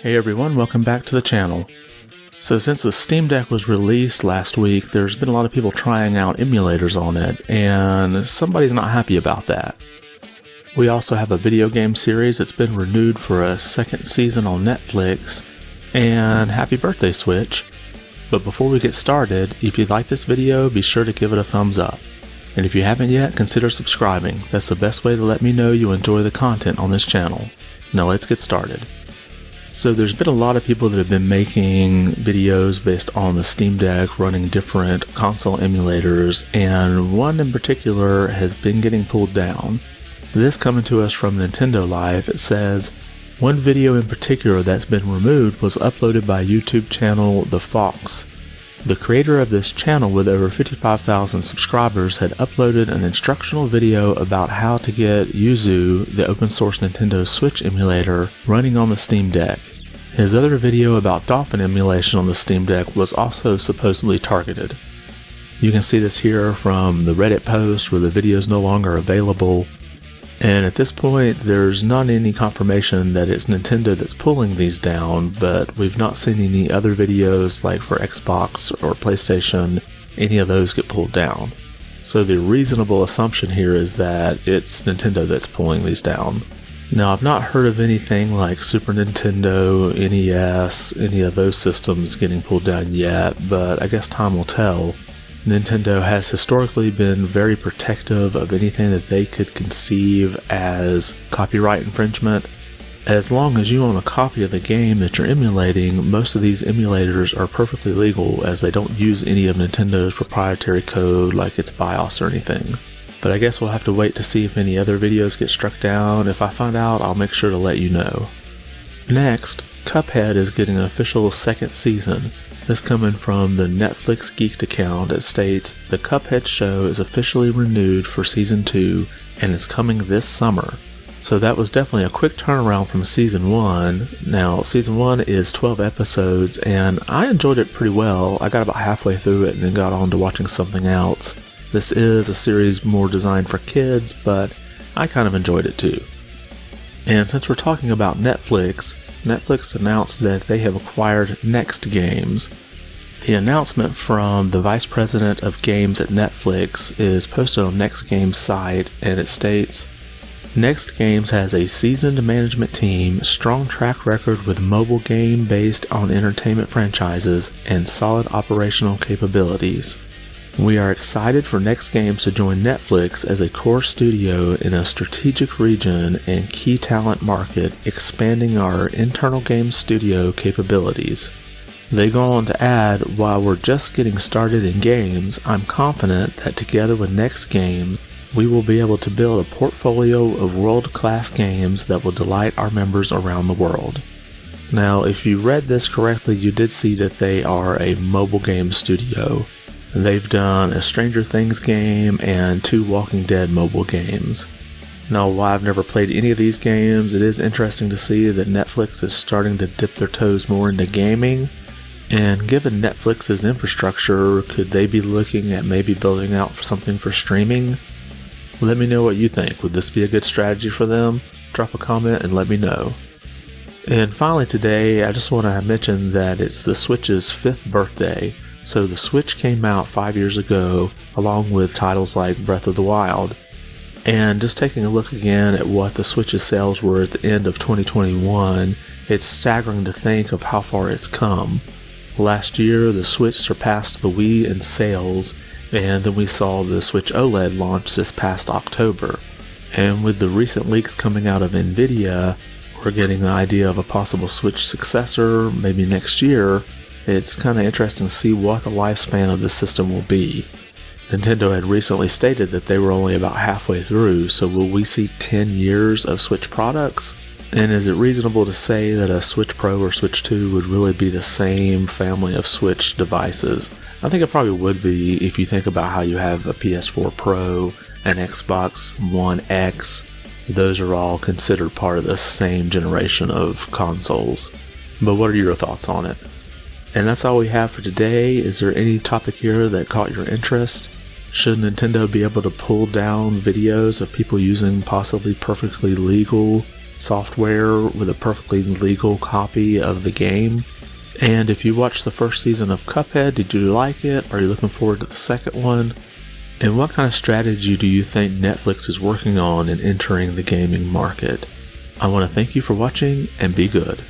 Hey everyone, welcome back to the channel. So since the Steam Deck was released last week, there's been a lot of people trying out emulators on it, and somebody's not happy about that. We also have a video game series that's been renewed for a second season on Netflix, and happy birthday Switch. But before we get started, if you like this video, be sure to give it a thumbs up. And if you haven't yet, consider subscribing. That's the best way to let me know you enjoy the content on this channel. Now let's get started. So there's been a lot of people that have been making videos based on the Steam Deck running different console emulators, and one in particular has been getting pulled down. This coming to us from Nintendo Live, it says, one video in particular that's been removed was uploaded by YouTube channel The Fox. The creator of this channel with over 55,000 subscribers had uploaded an instructional video about how to get Yuzu, the open source Nintendo Switch emulator, running on the Steam Deck. His other video about Dolphin emulation on the Steam Deck was also supposedly targeted. You can see this here from the Reddit post where the video is no longer available. And at this point, there's not any confirmation that it's Nintendo that's pulling these down, but we've not seen any other videos like for Xbox or PlayStation, any of those get pulled down. So the reasonable assumption here is that it's Nintendo that's pulling these down. Now, I've not heard of anything like Super Nintendo, NES, any of those systems getting pulled down yet, but I guess time will tell. Nintendo has historically been very protective of anything that they could conceive as copyright infringement. As long as you own a copy of the game that you're emulating, most of these emulators are perfectly legal as they don't use any of Nintendo's proprietary code like its BIOS or anything. But I guess we'll have to wait to see if any other videos get struck down. If I find out, I'll make sure to let you know. Next, Cuphead is getting an official second season. This coming from the Netflix Geeked account. It states, the Cuphead show is officially renewed for season 2 and is coming this summer. So that was definitely a quick turnaround from season 1. Now season 1 is 12 episodes and I enjoyed it pretty well. I got about halfway through it and then got on to watching something else. This is a series more designed for kids, but I kind of enjoyed it too. And since we're talking about Netflix announced that they have acquired Next Games. The announcement from the Vice President of Games at Netflix is posted on Next Games' site, and it states, Next Games has a seasoned management team, strong track record with mobile game based on entertainment franchises, and solid operational capabilities. We are excited for Next Games to join Netflix as a core studio in a strategic region and key talent market, expanding our internal game studio capabilities. They go on to add, while we're just getting started in games, I'm confident that together with Next Games, we will be able to build a portfolio of world-class games that will delight our members around the world. Now, if you read this correctly, you did see that they are a mobile game studio. They've done a Stranger Things game and 2 Walking Dead mobile games. Now, while I've never played any of these games, it is interesting to see that Netflix is starting to dip their toes more into gaming. And given Netflix's infrastructure, could they be looking at maybe building out for something for streaming? Let me know what you think. Would this be a good strategy for them? Drop a comment and let me know. And finally today, I just want to mention that it's the Switch's 5th birthday. So the Switch came out 5 years ago, along with titles like Breath of the Wild. And just taking a look again at what the Switch's sales were at the end of 2021, it's staggering to think of how far it's come. Last year, the Switch surpassed the Wii in sales, and then we saw the Switch OLED launch this past October. And with the recent leaks coming out of Nvidia, we're getting an idea of a possible Switch successor, maybe next year. It's kind of interesting to see what the lifespan of the system will be. Nintendo had recently stated that they were only about halfway through, so will we see 10 years of Switch products? And is it reasonable to say that a Switch Pro or Switch 2 would really be the same family of Switch devices? I think it probably would be if you think about how you have a PS4 Pro, an Xbox One X. Those are all considered part of the same generation of consoles. But what are your thoughts on it? And that's all we have for today. Is there any topic here that caught your interest? Should Nintendo be able to pull down videos of people using possibly perfectly legal software with a perfectly legal copy of the game. And if you watched the first season of Cuphead, did you like it? Are you looking forward to the second one? And what kind of strategy do you think Netflix is working on in entering the gaming market? I want to thank you for watching, and be good.